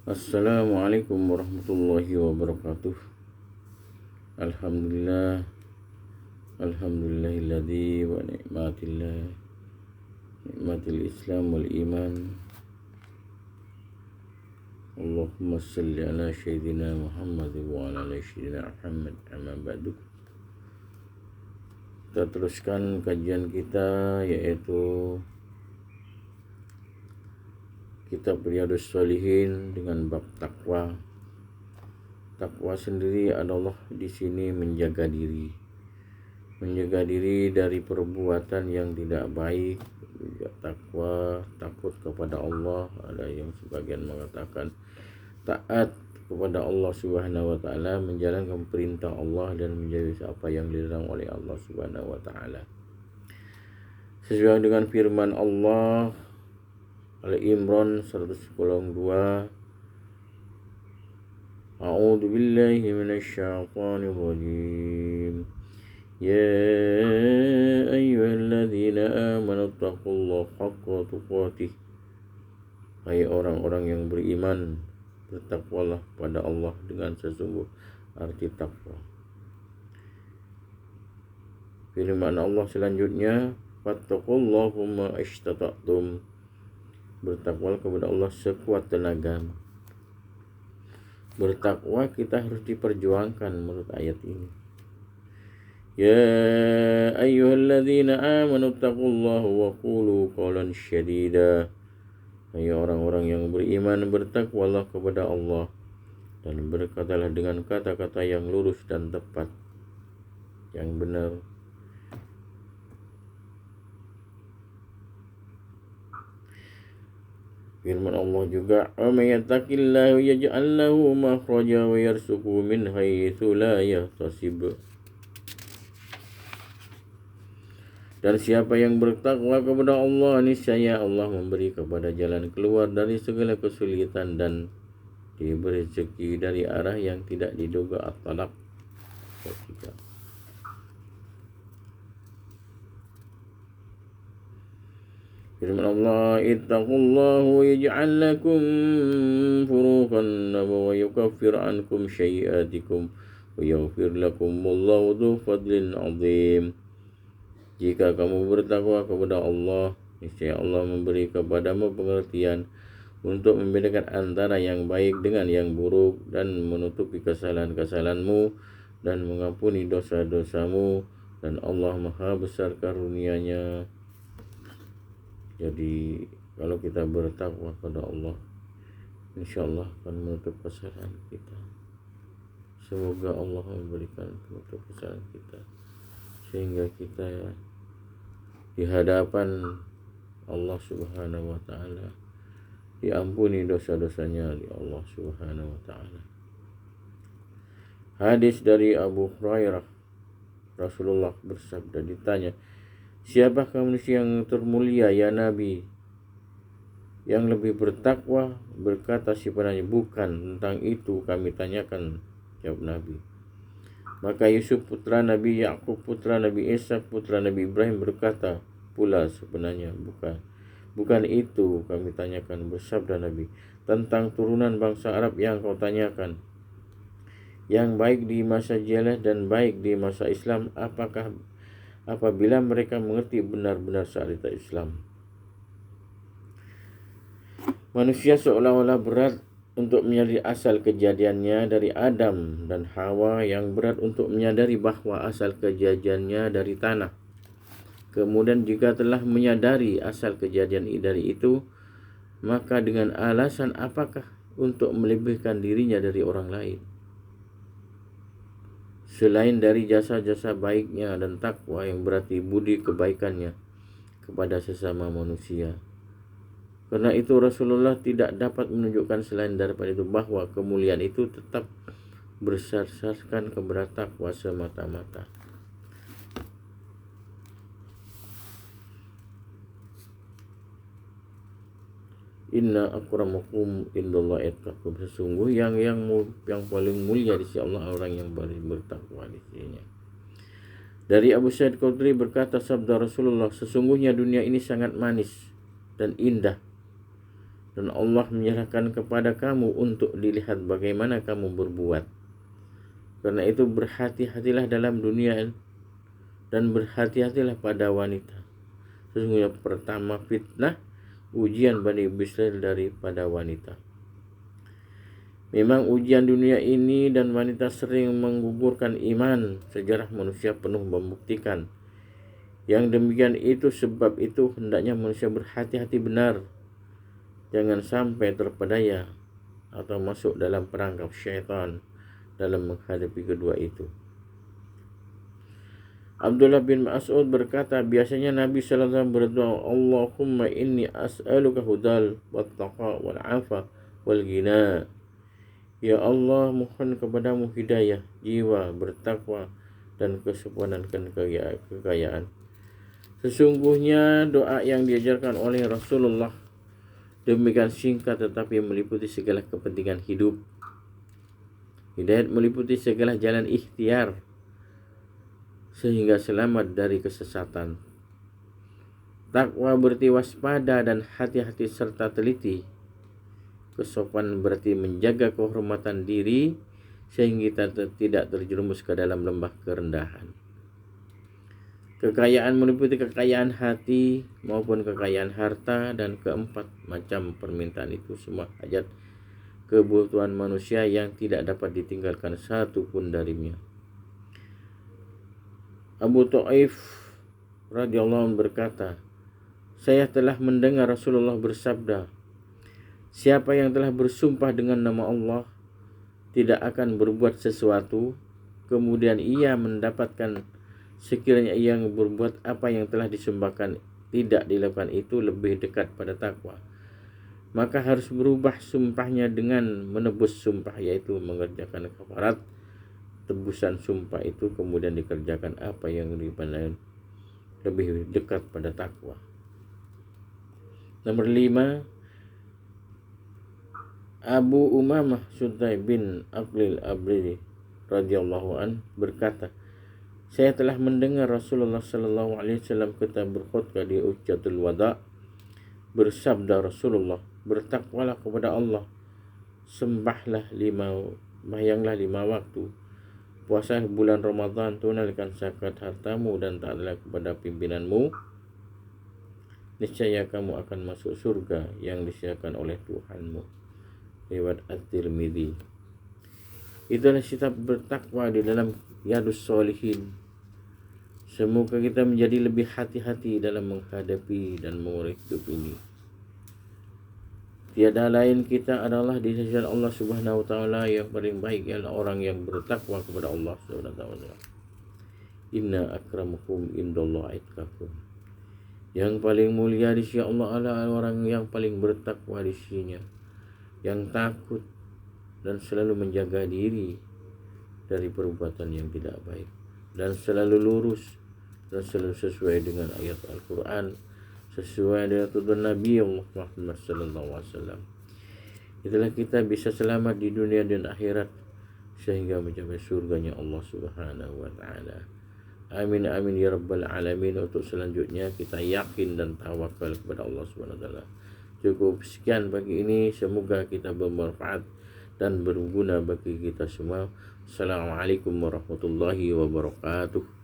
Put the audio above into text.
Assalamualaikum warahmatullahi wabarakatuh. Alhamdulillah. Alhamdulillahilladzi wa ni'matil Islam wal iman. Allahumma salli ala sayyidina Muhammad wa ala sayyidina Muhammad amma ba'du. Kita teruskan kajian kita, yaitu Kitab Riyadhus Shalihin dengan bab takwa. Takwa sendiri adalah di sini menjaga diri dari perbuatan yang tidak baik. Juga takwa, takut kepada Allah. Ada yang sebagian mengatakan taat kepada Allah Subhanahu wa taala, menjalankan perintah Allah dan menjauhi apa yang dilarang oleh Allah Subhanahu wa taala. Sesuai dengan firman Allah Al-Imran 192, A'udzu billahi minasyaitonir rajim. Ya ayyuhalladzina amanu taqullaha haqqa tuqatih. Hai orang-orang yang beriman, bertakwalah pada Allah dengan sesungguh arti takwa. Firman Allah selanjutnya, fattaqullahumma istata'tum. Bertakwalah kepada Allah sekuat tenaga. Bertakwa kita harus diperjuangkan menurut ayat ini. Ya ayyuhalladzina amanu taqullaha wa qulu qawlan syadida. Hai orang-orang yang beriman, bertakwalah kepada Allah dan berkatalah dengan kata-kata yang lurus dan tepat, yang benar. Firman Allah juga, "Wa may yattaqillaha yaj'al lahu makhraja wa yarzuqhu min haitsu la yahtasib." Dan siapa yang bertakwa kepada Allah, niscaya Allah memberi kepada jalan keluar dari segala kesulitan dan diberi rezeki dari arah yang tidak diduga. At-Talaq 3. Firman Allah, ittaqullaha yaj'al lakum furuqan wa yukaffir ankum sayyi'atikum wa yaghfir lakum wallahu dzu fadlin 'adzim. Jika kamu bertakwa kepada Allah, niscaya Allah memberi kepadamu pengertian untuk membedakan antara yang baik dengan yang buruk dan menutupi kesalahan-kesalahanmu dan mengampuni dosa-dosamu, dan Allah Maha besar karunia-Nya. Jadi kalau kita bertakwa kepada Allah, insya Allah akan menutup kesalahan kita. Semoga Allah memberikan penutup kesalahan kita, sehingga kita di hadapan Allah Subhanahu wa taala diampuni dosa-dosanya oleh Allah Subhanahu wa taala. Hadis dari Abu Hurairah, Rasulullah bersabda, ditanya, "Siapakah manusia yang termulia ya Nabi, yang lebih bertakwa?" Berkata si penanya, "Bukan tentang itu kami tanyakan," jawab Nabi. Maka Yusuf putra Nabi Yakub, putra Nabi Ishak, putra Nabi Ibrahim berkata pula sebenarnya, bukan itu kami tanyakan." Bersabda Nabi, "Tentang turunan bangsa Arab yang kau tanyakan, yang baik di masa jahiliyah dan baik di masa Islam, apabila mereka mengerti benar-benar syariat Islam." Manusia seolah-olah berat untuk menyadari asal kejadiannya dari Adam dan Hawa, yang berat untuk menyadari bahwa asal kejadiannya dari tanah. Kemudian jika telah menyadari asal kejadian dari itu, maka dengan alasan apakah untuk melebihkan dirinya dari orang lain, selain dari jasa-jasa baiknya dan takwa yang berarti budi kebaikannya kepada sesama manusia. Karena itu Rasulullah tidak dapat menunjukkan selain daripada itu bahwa kemuliaan itu tetap bersasarkan kepada takwa semata-mata. Inna akramakum indallahi atqakum. Sesungguh yang paling mulia di sisi Allah orang yang bertakwa di sisinya. Dari Abu Sa'id Khudri berkata, sabda Rasulullah, "Sesungguhnya dunia ini sangat manis dan indah, dan Allah menyerahkan kepada kamu untuk dilihat bagaimana kamu berbuat. Karena itu berhati-hatilah dalam dunia dan berhati-hatilah pada wanita. Sesungguhnya pertama fitnah ujian Bani Israil daripada wanita. Memang ujian dunia ini dan wanita sering menggugurkan iman. Sejarah manusia penuh membuktikan yang demikian itu. Sebab itu hendaknya manusia berhati-hati benar, jangan sampai terpedaya atau masuk dalam perangkap syaitan dalam menghadapi kedua itu. Abdullah bin Mas'ud berkata, biasanya Nabi sallallahu alaihi wasallam berdoa, Allahumma inni as'aluka hudal wattaqa wal afa wal ghina. Ya Allah, mohon kepadamu hidayah, jiwa bertakwa dan kesopanan dan kekayaan. Sesungguhnya doa yang diajarkan oleh Rasulullah demikian singkat tetapi meliputi segala kepentingan hidup. Hidayat meliputi segala jalan ikhtiar sehingga selamat dari kesesatan. Takwa berarti waspada dan hati-hati serta teliti. Kesopanan berarti menjaga kehormatan diri sehingga kita tidak terjerumus ke dalam lembah kerendahan. Kekayaan meliputi kekayaan hati maupun kekayaan harta, dan keempat macam permintaan itu semua hajat kebutuhan manusia yang tidak dapat ditinggalkan satu pun darinya. Abu Thaif radhiyallahu anhu berkata, saya telah mendengar Rasulullah bersabda, siapa yang telah bersumpah dengan nama Allah tidak akan berbuat sesuatu, kemudian ia mendapatkan sekiranya ia berbuat apa yang telah disumpahkan tidak dilakukan, itu lebih dekat pada takwa. Maka harus berubah sumpahnya dengan menebus sumpah, yaitu mengerjakan kafarat tebusan sumpah itu, kemudian dikerjakan apa yang lebih dekat pada takwa. Nomor 5, Abu Umamah Sudai bin Aqlil Abridi radhiyallahu an berkata, saya telah mendengar Rasulullah sallallahu alaihi wasallam ketika berkhutbah di Hujjatul Wada. Bersabda Rasulullah, bertakwalah kepada Allah, sembahlah bayanglah 5 waktu, puasa bulan Ramadan, tunaikan zakat hartamu dan taatlah kepada pimpinanmu, niscaya kamu akan masuk surga yang disediakan oleh Tuhanmu. Riwayat At-Tirmidzi. Itulah sifat bertakwa di dalam Riyadhus Shalihin. Semoga kita menjadi lebih hati-hati dalam menghadapi dan mengurus hidup ini. Tiada lain kita adalah di sisi Allah Subhanahu wa taala yang paling baik ialah orang yang bertakwa kepada Allah Subhanahu wa taala. Inna akramakum indallahi atqakum. Yang paling mulia di sisi Allah adalah orang yang paling bertakwa di sisinya, yang takut dan selalu menjaga diri dari perbuatan yang tidak baik, dan selalu lurus dan selalu sesuai dengan ayat Al-Quran, sesuai dengan tuntunan Nabi Muhammad SAW. Itulah kita bisa selamat di dunia dan akhirat sehingga mencapai surganya Allah Subhanahu wa taala. Amin amin ya rabbal alamin. Untuk selanjutnya kita yakin dan tawakal kepada Allah Subhanahu wa taala. Cukup sekian pagi ini, semoga kita bermanfaat dan berguna bagi kita semua. Assalamualaikum warahmatullahi wabarakatuh.